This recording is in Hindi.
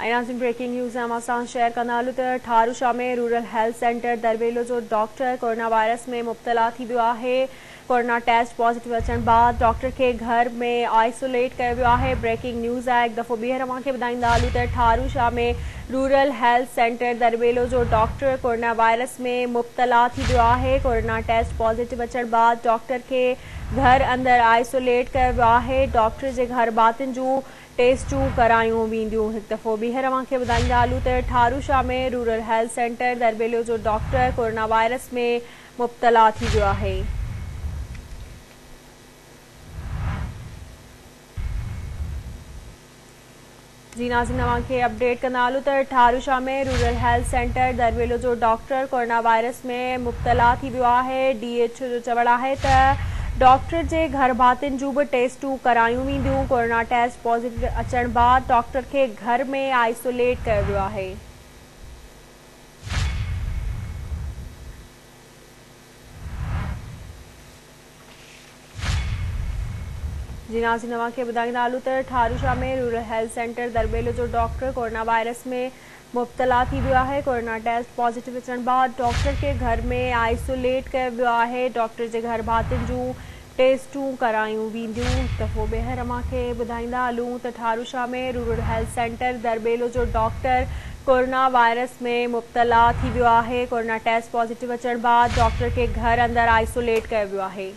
नाज़रीन ब्रेकिंग न्यूज़ असां शेयर कंदालू त ठारूशा में रूरल हेल्थ सेंटर दरबेलो जो डॉक्टर कोरोना वायरस में मुब्तला थी वियो आहे। कोरोना टेस्ट पॉजिटिव अचण बाद डॉक्टर के घर में आइसोलेट किया वियो आहे। ब्रेकिंग न्यूज़ आहे, एक दफ़ो ॿीहर अव्हांखे ॿुधाईंदा हलूं त ठारूशा में रूरल हेल्थ सेंटर दरबेलो जो डॉक्टर कोरोना वायरस में मुब्तला थी वियो आहे। कोरोना टेस्ट पॉजिटिव अचण बाद डॉक्टर के घर अंदर आइसोलेट किया वियो आहे। डॉक्टर जे घर बातिन जूं टेस्टूं करायूं वेंदियूं। एक दफ़ो ॿीहर अव्हांखे ॿुधाईंदा हलूं त ठारूशा में रूरल हेल्थ सेंटर दरबेलो जो डॉक्टर कोरोना वायरस में मुब्तला थी वियो आहे। जी नाज़रीन अव्हांखे अपडेट कंदा हलूं त ठारूशा में रूरल हेल्थ सेंटर दरबेलो जो डॉक्टर कोरोना वायरस में मुब्तला थी वियो आहे। DHO जो चवणु आहे त डॉक्टर जे घर भातिन जूं भी टेस्टूं करायूं वेंदियूं। कोरोना टेस्ट पॉजिटिव अचण बाद डॉक्टर के घर में आइसोलेट किया वियो आहे। जी नाज़रीन अव्हांखे ॿुधाईंदा हलूं त ठारूशा में रूरल हेल्थ सेंटर दरबेलो जो डॉक्टर कोरोना वायरस में मुब्तला थी वियो आहे। कोरोना टेस्ट पॉजिटिव अचण बाद डॉक्टर के घर में आइसोलेट किया वियो आहे। डॉक्टर जे घर भातिन जूं टेस्टूं करायूं वेंदियूं। हिकु दफ़ो ॿीहर अव्हांखे ॿुधाईंदा हलूं त ठारूशा में रूरल हेल्थ सेंटर दरबेलो जो डॉक्टर कोरोना वायरस में मुब्तला थी वियो आहे। कोरोना टेस्ट पॉजिटिव अचण बाद डॉक्टर के घर अंदर आइसोलेट किया वियो आहे।